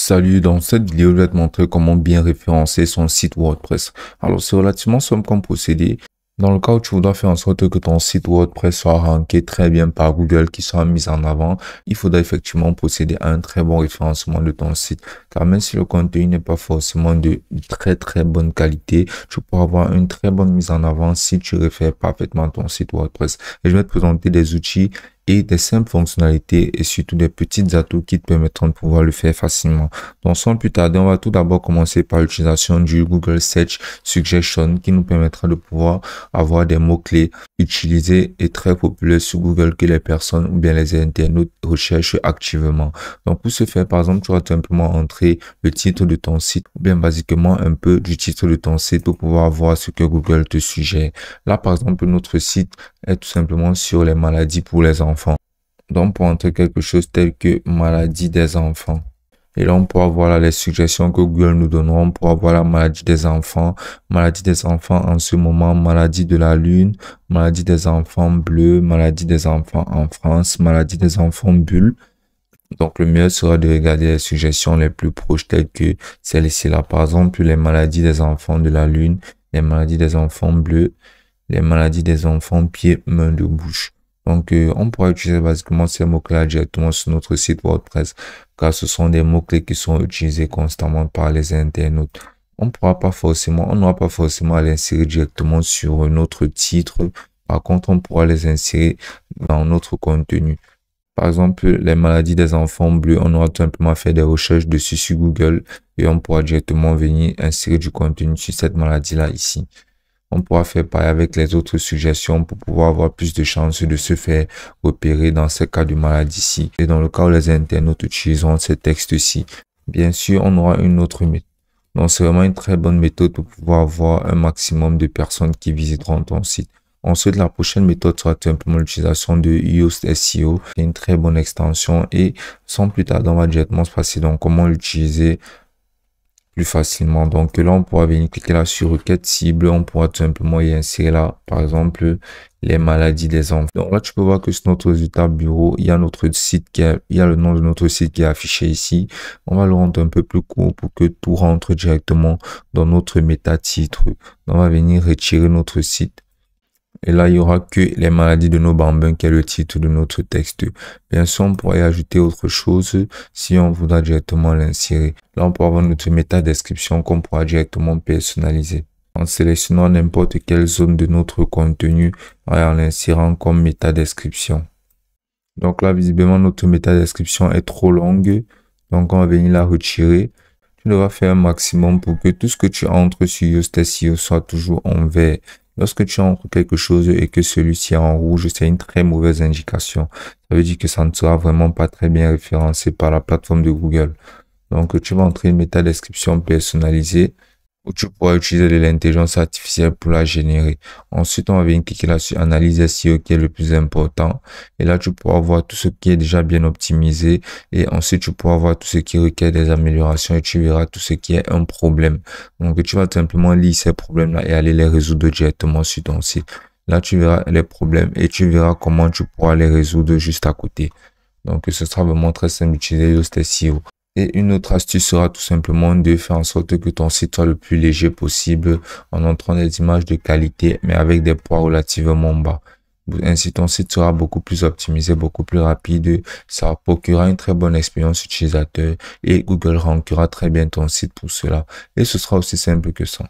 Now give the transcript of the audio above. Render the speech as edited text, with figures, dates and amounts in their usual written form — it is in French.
Salut, dans cette vidéo, je vais te montrer comment bien référencer son site WordPress. Alors, c'est relativement simple comme procédé. Dans le cas où tu voudras faire en sorte que ton site WordPress soit ranké très bien par Google, qu'il soit mis en avant, il faudra effectivement procéder à un très bon référencement de ton site. Car même si le contenu n'est pas forcément de très bonne qualité, tu pourras avoir une très bonne mise en avant si tu réfères parfaitement ton site WordPress. Et je vais te présenter des outils et des simples fonctionnalités et surtout des petits atouts qui te permettront de pouvoir le faire facilement. Donc sans plus tarder, on va tout d'abord commencer par l'utilisation du Google Search Suggestion qui nous permettra de pouvoir avoir des mots-clés utilisés et très populaires sur Google que les personnes ou bien les internautes recherchent activement. Donc pour ce faire, par exemple, tu vas tout simplement entrer le titre de ton site ou bien basiquement un peu du titre de ton site pour pouvoir voir ce que Google te suggère. Là, par exemple, notre site est tout simplement sur les maladies pour les enfants. Donc, pour entrer quelque chose tel que maladie des enfants. Et là, on pourra voir là les suggestions que Google nous donnera. On pourra voir la maladie des enfants en ce moment, maladie de la lune, maladie des enfants bleus, maladie des enfants en France, maladie des enfants bulles. Donc, le mieux sera de regarder les suggestions les plus proches telles que celle-ci là. Par exemple, les maladies des enfants de la lune, les maladies des enfants bleus, les maladies des enfants pieds, mains, de bouche. Donc, on pourra utiliser basiquement ces mots-clés directement sur notre site WordPress, car ce sont des mots-clés qui sont utilisés constamment par les internautes. On n'aura pas forcément à les insérer directement sur notre titre. Par contre, on pourra les insérer dans notre contenu. Par exemple, les maladies des enfants bleus, on aura tout simplement fait des recherches dessus sur Google et on pourra directement venir insérer du contenu sur cette maladie-là ici. On pourra faire pareil avec les autres suggestions pour pouvoir avoir plus de chances de se faire repérer dans ces cas de maladie-ci. Et dans le cas où les internautes utiliseront ces textes-ci, bien sûr, on aura une autre méthode. Donc, c'est vraiment une très bonne méthode pour pouvoir avoir un maximum de personnes qui visiteront ton site. Ensuite, la prochaine méthode sera tout simplement l'utilisation de Yoast SEO. C'est une très bonne extension et sans plus tarder, on va directement se passer dans comment l'utiliser plus facilement. Donc là, on pourra venir cliquer là sur requête cible. On pourra tout simplement y insérer là, par exemple, les maladies des enfants. Donc là, tu peux voir que sur notre résultat bureau, il y a notre site il y a le nom de notre site qui est affiché ici. On va le rendre un peu plus court pour que tout rentre directement dans notre méta-titre. On va venir retirer notre site. Et là, il y aura que les maladies de nos bambins qui est le titre de notre texte. Bien sûr, on pourrait y ajouter autre chose si on voudra directement l'insérer. Là, on pourra avoir notre méta-description qu'on pourra directement personnaliser. En sélectionnant n'importe quelle zone de notre contenu et en l'insérant comme méta-description. Donc là, visiblement, notre méta-description est trop longue. Donc, on va venir la retirer. Tu devras faire un maximum pour que tout ce que tu entres sur Yoast SEO soit toujours en vert. Lorsque tu entres quelque chose et que celui-ci est en rouge, c'est une très mauvaise indication. Ça veut dire que ça ne sera vraiment pas très bien référencé par la plateforme de Google. Donc, tu vas entrer une métadescription personnalisée où tu pourras utiliser de l'intelligence artificielle pour la générer. Ensuite, on va venir cliquer là sur analyse SEO qui est le plus important. Et là, tu pourras voir tout ce qui est déjà bien optimisé. Et ensuite, tu pourras voir tout ce qui requiert des améliorations et tu verras tout ce qui est un problème. Donc, tu vas tout simplement lire ces problèmes-là et aller les résoudre directement sur ton site. Là, tu verras les problèmes et tu verras comment tu pourras les résoudre juste à côté. Donc, ce sera vraiment très simple d'utiliser Yoast SEO. Et une autre astuce sera tout simplement de faire en sorte que ton site soit le plus léger possible en entrant des images de qualité mais avec des poids relativement bas. Ainsi, ton site sera beaucoup plus optimisé, beaucoup plus rapide. Ça procurera une très bonne expérience utilisateur et Google rankera très bien ton site pour cela. Et ce sera aussi simple que ça.